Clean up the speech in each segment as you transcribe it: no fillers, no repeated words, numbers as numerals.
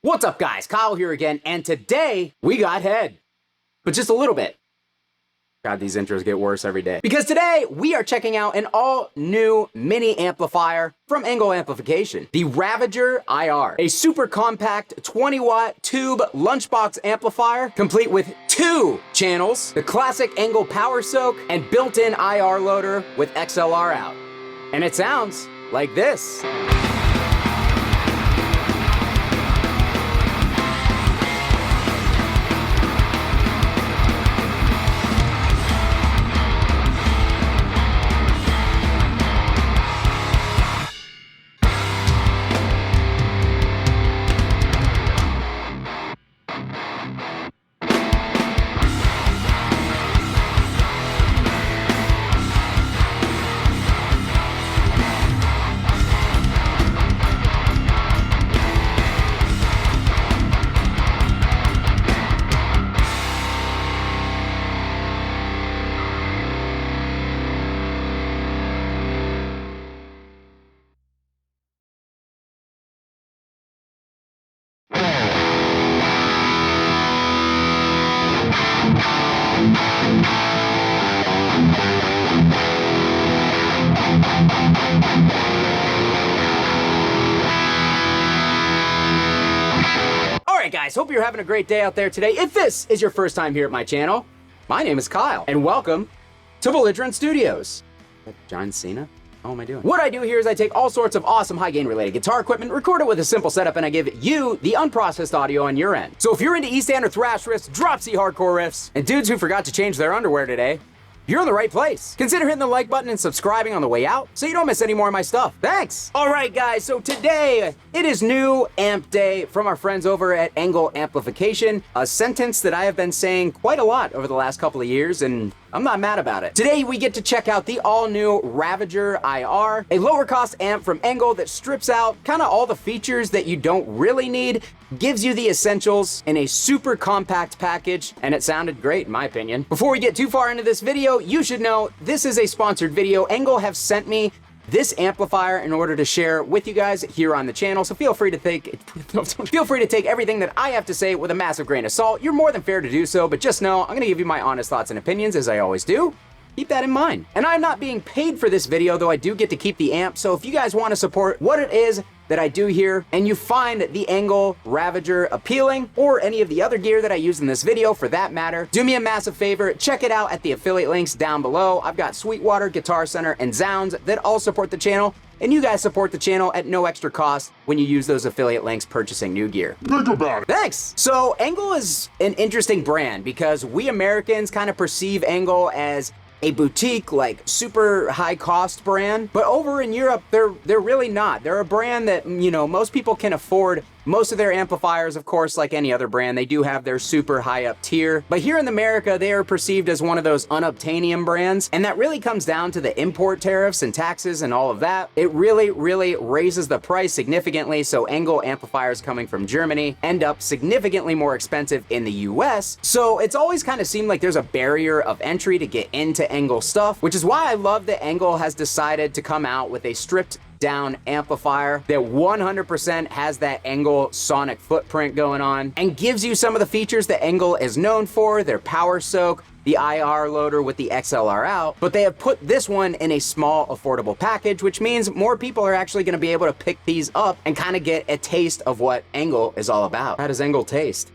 What's up, guys? Kyle here again, and today we got head, but just a little bit. God, these intros get worse every day. Because today we are checking out an all-new mini amplifier from Engl Amplification, the Ravager IR, a super compact 20-watt tube lunchbox amplifier, complete with 2 channels, the classic Engl power soak, and built-in IR loader with XLR out. And it sounds like this. Alright guys, hope you're having a great day out there today. If this is your first time here at my channel, my name is Kyle, and welcome to Belligerent Studios. Is that John Cena? How am I doing? What I do here is I take all sorts of awesome high-gain related guitar equipment, record it with a simple setup, and I give you the unprocessed audio on your end. So if you're into East End or thrash riffs, drop C hardcore riffs, and dudes who forgot to change their underwear today, you're in the right place. Consider hitting the like button and subscribing on the way out so you don't miss any more of my stuff. Thanks! Alright guys, so today it is new amp day from our friends over at Engl Amplification, a sentence that I have been saying quite a lot over the last couple of years, and I'm not mad about it. Today we get to check out the all-new Ravager IR, a lower-cost amp from Engl that strips out kind of all the features that you don't really need, gives you the essentials in a super compact package, and it sounded great in my opinion. Before we get too far into this video, you should know this is a sponsored video. Engl have sent me this amplifier in order to share with you guys here on the channel, so feel free to take everything that I have to say with a massive grain of salt. You're more than fair to do so, but just know I'm gonna give you my honest thoughts and opinions as I always do. Keep that in mind. And I'm not being paid for this video, though I do get to keep the amp, so if you guys want to support what it is that I do here, and you find the Engl Ravager appealing, or any of the other gear that I use in this video for that matter, do me a massive favor, check it out at the affiliate links down below. I've got Sweetwater, Guitar Center, and Zounds that all support the channel, and you guys support the channel at no extra cost when you use those affiliate links purchasing new gear. Think about it. Thanks! So Engl is an interesting brand because we Americans kind of perceive Engl as a boutique, like super high cost brand, but over in Europe, they're really not. They're a brand that, you know, most people can afford. Most of their amplifiers, of course, like any other brand, they do have their super high up tier. But here in America, they are perceived as one of those unobtainium brands. And that really comes down to the import tariffs and taxes and all of that. It really, really raises the price significantly. So Engl amplifiers coming from Germany end up significantly more expensive in the US. So it's always kind of seemed like there's a barrier of entry to get into Engl stuff, which is why I love that Engl has decided to come out with a stripped down amplifier that 100% has that Engl sonic footprint going on and gives you some of the features that Engl is known for, their power soak, the IR loader with the XLR out, but they have put this one in a small, affordable package, which means more people are actually gonna be able to pick these up and kind of get a taste of what Engl is all about. How does Engl taste?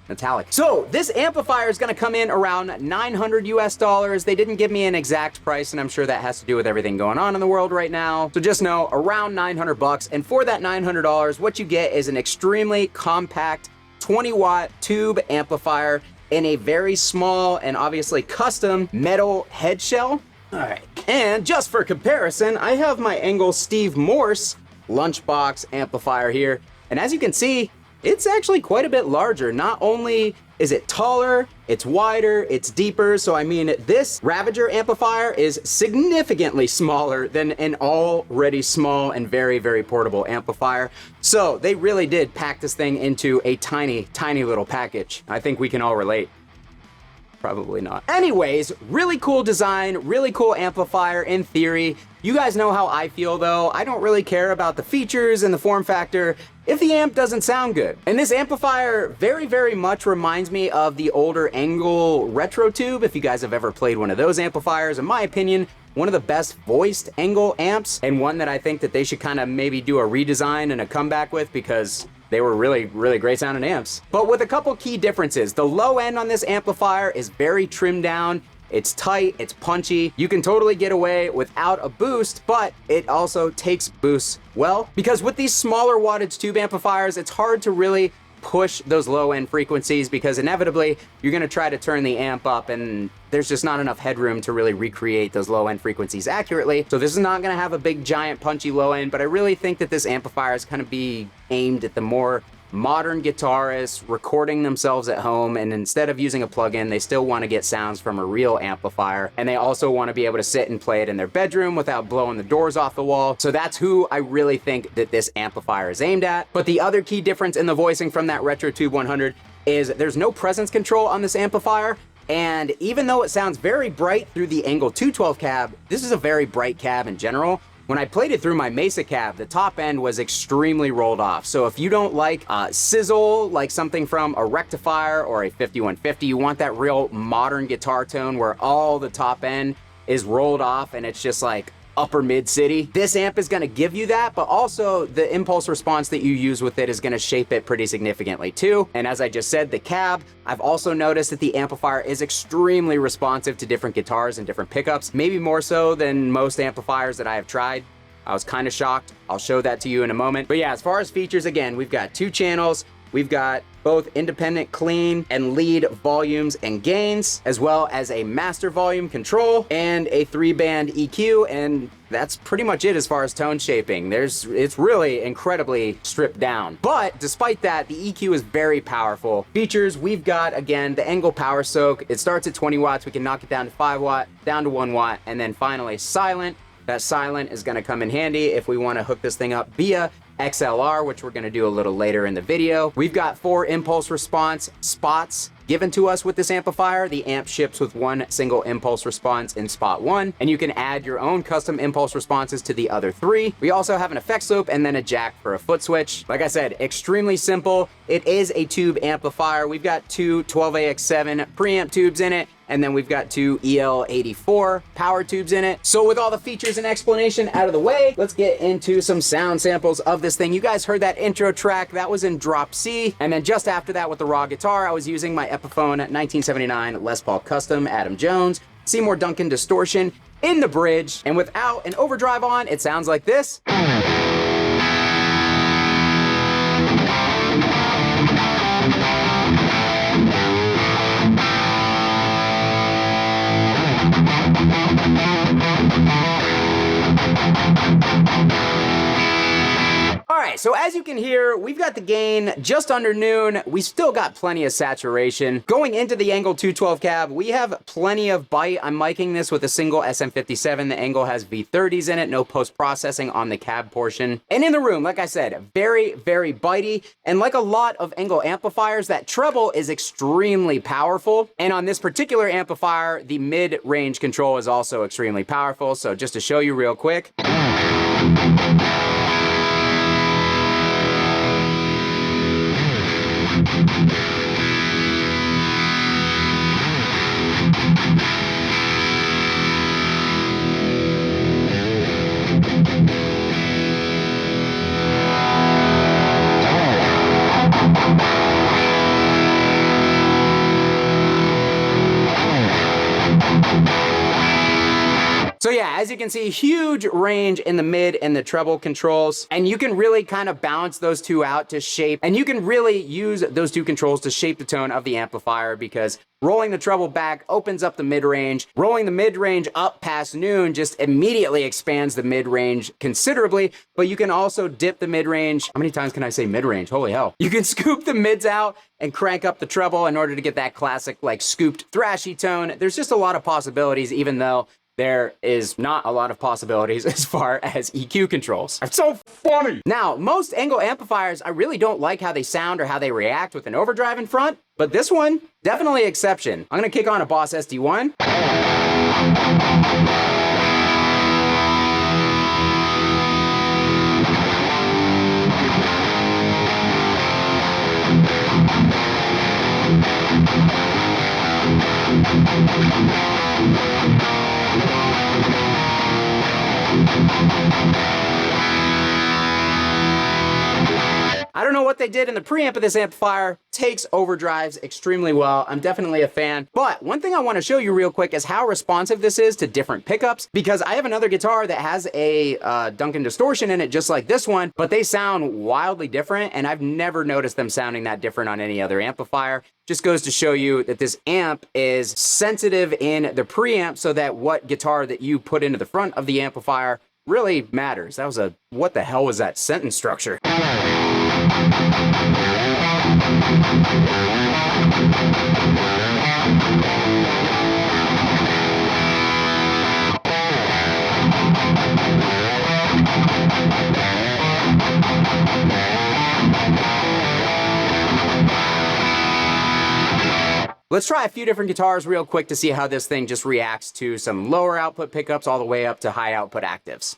Metallic. So this amplifier is going to come in around $900 US. They didn't give me an exact price, and I'm sure that has to do with everything going on in the world right now. So just know around 900 bucks. And for that $900, what you get is an extremely compact 20-watt tube amplifier in a very small and obviously custom metal head shell. All right. And just for comparison, I have my Engl Steve Morse Lunchbox amplifier here. And as you can see, it's actually quite a bit larger. Not only is it taller, it's wider, it's deeper. So I mean, this Ravager amplifier is significantly smaller than an already small and very, very portable amplifier. So they really did pack this thing into a tiny, tiny little package. I think we can all relate. Probably not. Anyways, really cool design, really cool amplifier in theory. You guys know how I feel though. I don't really care about the features and the form factor. if the amp doesn't sound good. And this amplifier very much reminds me of the older Engl Retro Tube. If you guys have ever played one of those amplifiers, in my opinion, one of the best voiced Engl amps, and one that I think that they should kind of maybe do a redesign and a comeback with, because they were really great sounding amps. But with a couple key differences. The low end on this amplifier is very trimmed down. It's tight, it's punchy. You can totally get away without a boost, but it also takes boosts well. Because with these smaller wattage tube amplifiers, it's hard to really push those low end frequencies, because inevitably you're gonna try to turn the amp up and there's just not enough headroom to really recreate those low end frequencies accurately. So this is not gonna have a big giant punchy low end, but I really think that this amplifier is gonna be aimed at the more modern guitarists recording themselves at home, and instead of using a plug-in, they still want to get sounds from a real amplifier, and they also want to be able to sit and play it in their bedroom without blowing the doors off the wall. So that's who I really think that this amplifier is aimed at. But the other key difference in the voicing from that Retro Tube 100 is there's no presence control on this amplifier. And even though it sounds very bright through the Engl 212 cab, this is a very bright cab in general. When I played it through my Mesa cab, the top end was extremely rolled off. So if you don't like sizzle, like something from a rectifier or a 5150, you want that real modern guitar tone where all the top end is rolled off and it's just like upper mid city. This amp is gonna give you that, but also the impulse response that you use with it is gonna shape it pretty significantly too. And as I just said, the cab, I've also noticed that the amplifier is extremely responsive to different guitars and different pickups, maybe more so than most amplifiers that I have tried. I was kind of shocked. I'll show that to you in a moment. But yeah, as far as features, again, we've got 2 channels. We've got both independent clean and lead volumes and gains, as well as a master volume control and a 3-band EQ, and that's pretty much it as far as tone shaping. It's really incredibly stripped down. But despite that, the EQ is very powerful. Features, we've got, again, the Engl Power Soak. It starts at 20 watts. We can knock it down to 5 watt, down to 1 watt, and then finally silent. That silent is gonna come in handy if we wanna hook this thing up via XLR, which we're gonna do a little later in the video. We've got 4 impulse response spots given to us with this amplifier. The amp ships with 1 single impulse response in spot 1, and you can add your own custom impulse responses to the other 3. We also have an effects loop and then a jack for a foot switch. Like I said, extremely simple. It is a tube amplifier. We've got 2 12AX7 preamp tubes in it, and then we've got 2 EL84 power tubes in it. So with all the features and explanation out of the way, let's get into some sound samples of this thing. You guys heard that intro track, that was in drop C. And then just after that with the raw guitar, I was using my Epiphone 1979 Les Paul Custom Adam Jones, Seymour Duncan distortion in the bridge. And without an overdrive on, it sounds like this. All right, so as you can hear, we've got the gain just under noon. We still got plenty of saturation. Going into the Engl 212 cab, we have plenty of bite. I'm miking this with a single SM57. The Engl has V30s in it, no post-processing on the cab portion. And in the room, like I said, very bitey. And like a lot of Engl amplifiers, that treble is extremely powerful. And on this particular amplifier, the mid-range control is also extremely powerful. So just to show you real quick. So yeah, as you can see, huge range in the mid and the treble controls, and you can really kind of balance those two out to shape, and you can really use those two controls to shape the tone of the amplifier, because rolling the treble back opens up the mid-range. Rolling the mid-range up past noon just immediately expands the mid-range considerably, but you can also dip the mid-range. How many times can I say mid-range? Holy hell. You can scoop the mids out and crank up the treble in order to get that classic, like, scooped thrashy tone. There's just a lot of possibilities, even though there is not a lot of possibilities as far as EQ controls. It's so funny. Now, most Engl amplifiers, I really don't like how they sound or how they react with an overdrive in front, but this one, definitely exception. I'm gonna kick on a Boss SD1. I don't know what they did in the preamp of this amplifier. Takes overdrives extremely well. I'm definitely a fan. But one thing I want to show you real quick is how responsive this is to different pickups, because I have another guitar that has a Duncan distortion in it just like this one, but they sound wildly different, and I've never noticed them sounding that different on any other amplifier. Just goes to show you that this amp is sensitive in the preamp, so that what guitar that you put into the front of the amplifier really matters. That was a, what the hell was that sentence structure? Let's try a few different guitars real quick to see how this thing just reacts to some lower output pickups all the way up to high output actives.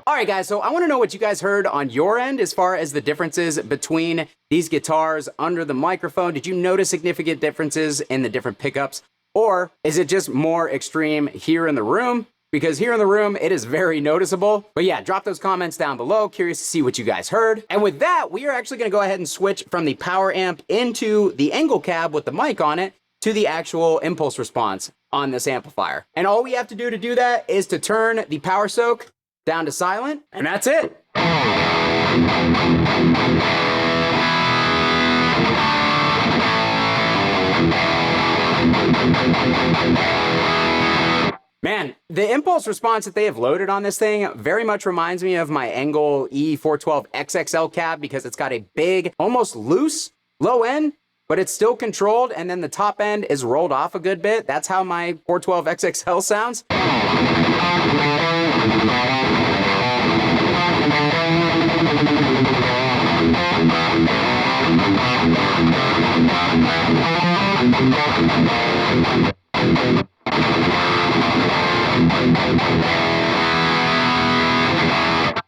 Alright guys, so I want to know what you guys heard on your end as far as the differences between these guitars under the microphone. Did you notice significant differences in the different pickups? Or is it just more extreme here in the room? Because here in the room, it is very noticeable. But yeah, drop those comments down below. Curious to see what you guys heard. And with that, we are actually going to go ahead and switch from the power amp into the Engl cab with the mic on it to the actual impulse response on this amplifier. And all we have to do that is to turn the power soak down to silent, and that's it. Man, the impulse response that they have loaded on this thing very much reminds me of my Engl E412 XXL cab, because it's got a big, almost loose low end, but it's still controlled, and then the top end is rolled off a good bit. That's how my 412 XXL sounds.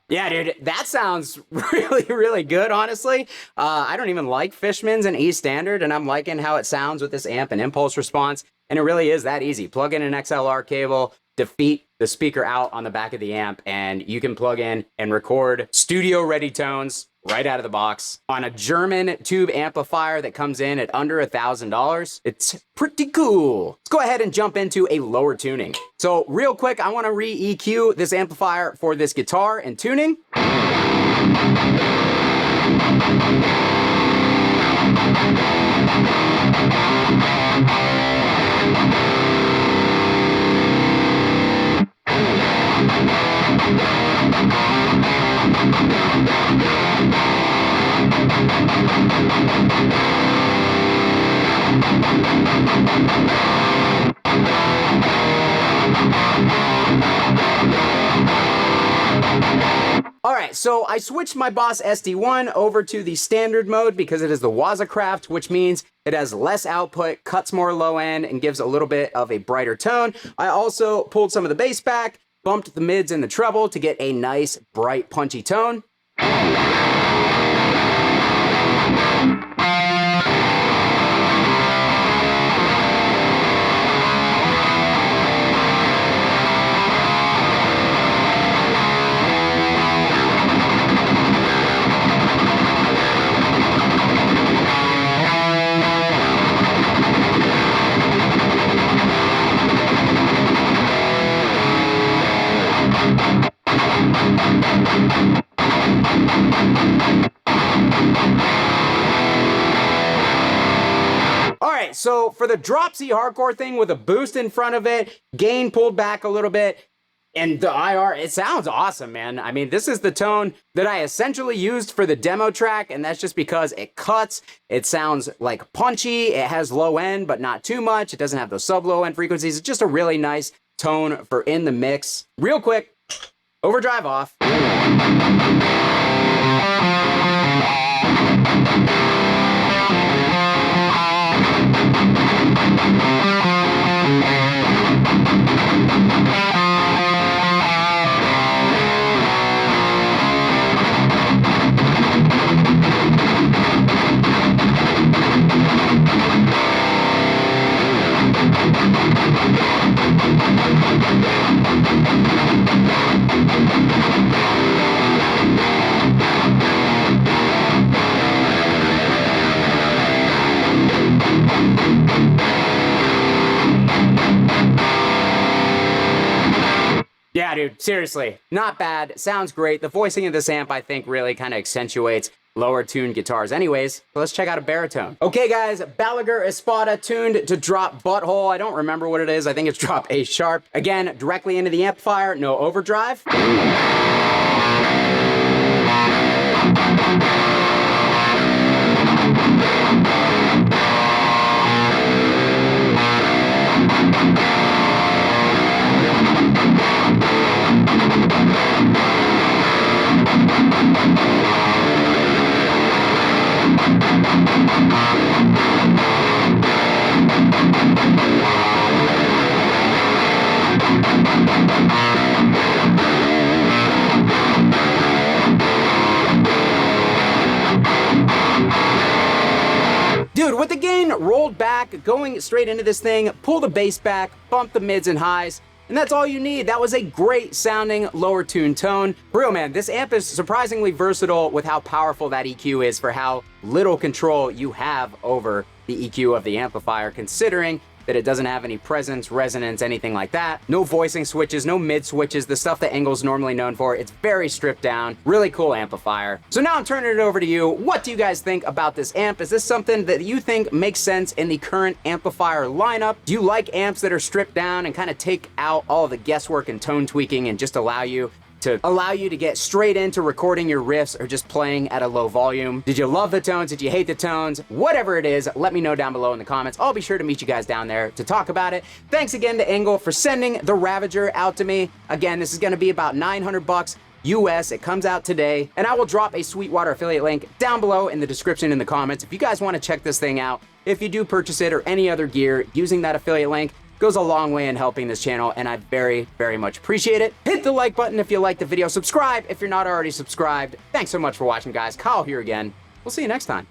Yeah, dude, that sounds really, really good, honestly. I don't even like Fishman's and E standard, and I'm liking how it sounds with this amp and impulse response, and it really is that easy. Plug in an XLR cable, defeat the speaker out on the back of the amp, and you can plug in and record studio-ready tones right out of the box on a German tube amplifier that comes in at under $1,000. It's pretty cool. Let's go ahead and jump into a lower tuning. So real quick, I want to re-EQ this amplifier for this guitar and tuning. Alright, so I switched my Boss SD1 over to the standard mode because it is the Wazacraft, which means it has less output, cuts more low end, and gives a little bit of a brighter tone. I also pulled some of the bass back, bumped the mids and the treble to get a nice, bright, punchy tone. All right, so for the drop C hardcore thing with a boost in front of it, gain pulled back a little bit, and the IR, it sounds awesome, man. I mean, this is the tone that I essentially used for the demo track, and that's just because it cuts. It sounds like punchy. It has low end, but not too much. It doesn't have those sub-low end frequencies. It's just a really nice tone for in the mix. Real quick, overdrive off. Yeah, dude, seriously, not bad. Sounds great. The voicing of this amp, I think, really kind of accentuates lower tuned guitars. Anyways, let's check out a baritone. Okay, guys, Ravager Espada tuned to drop butthole. I don't remember what it is. I think it's drop A sharp. Again, directly into the amplifier, no overdrive. Dude, with the gain rolled back, going straight into this thing, pull the bass back, bump the mids and highs, and that's all you need. That was a great sounding lower tune tone. For real, man, this amp is surprisingly versatile with how powerful that EQ is for how little control you have over the EQ of the amplifier, considering that it doesn't have any presence, resonance, anything like that. No voicing switches, no mid switches, the stuff that Engl's normally known for. It's very stripped down, really cool amplifier. So now I'm turning it over to you. What do you guys think about this amp? Is this something that you think makes sense in the current amplifier lineup? Do you like amps that are stripped down and kind of take out all the guesswork and tone tweaking and just allow you to get straight into recording your riffs or just playing at a low volume? Did you love the tones? Did you hate the tones? Whatever it is, let me know down below in the comments. I'll be sure to meet you guys down there to talk about it. Thanks again to Engl for sending the Ravager out to me. Again, this is gonna be about 900 bucks US. It comes out today, and I will drop a Sweetwater affiliate link down below in the description in the comments. If you guys wanna check this thing out, if you do purchase it or any other gear using that affiliate link, goes a long way in helping this channel, and I very, very much appreciate it. Hit the like button if you like the video. Subscribe if you're not already subscribed. Thanks so much for watching, guys. Kyle here again. We'll see you next time.